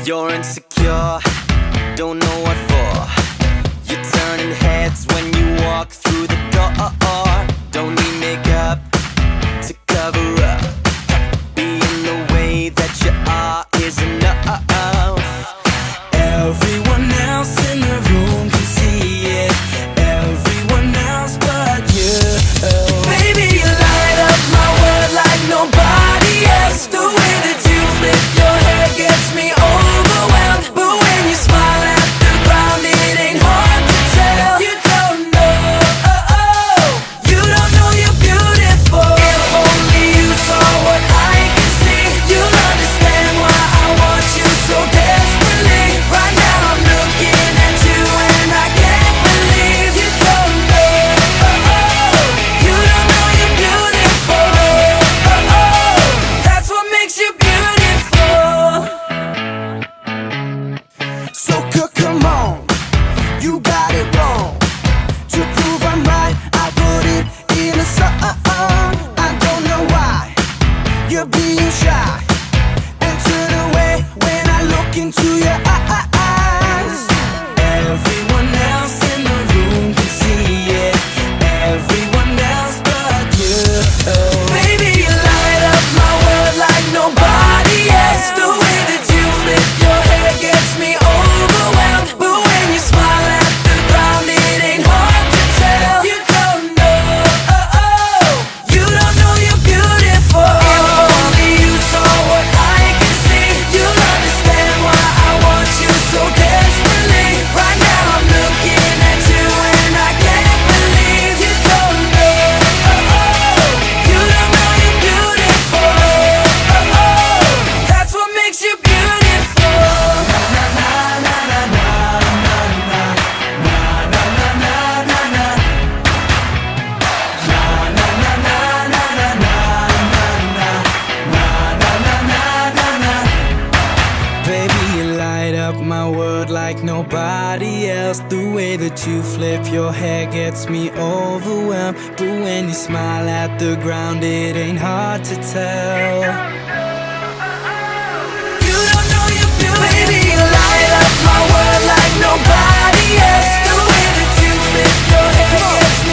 You're insecure, don't know what for. You're turning heads when you walk through the door. Don't need makeup to cover up. Being the way that you are is enough. Everyone else in the room can see it. Everyone else but you. Baby, you light up my world like nobody else. The way that you flip your hair gets me overwhelmed. But when you smile at the ground, it ain't hard to tell. You don't know, you don't know you're beautiful. If only you saw what I can see, you'll understand why I want you so desperately. Right now I'm looking at you and I can't believe you don't know, you don't know you're beautiful. That's what makes you beautiful. So come on, you got it wrong. To prove I'm right, I put it in a song. I don't know why you're being shy and turn away when I look into your eyes. Everyone else in the room can see it. Everyone else but you. Baby, you light up my world like nobody else. The way that you flip your hair gets me overwhelmed. But when you smile at the ground, it ain't hard to tell. You don't know, you don't know you're beautiful. If only you saw what I can see, you'll understand why I want you so desperately. Right now I'm looking at you and I can't believe you don't know, you don't know you're beautiful. That's what makes you beautiful. Baby, you light up my world like nobody else. The way that you flip your hair gets me overwhelmed. But when you smile at the ground, it ain't hard to tell. You don't know you're beautiful. Baby, you light up my world like nobody else. The way that you flip your hair gets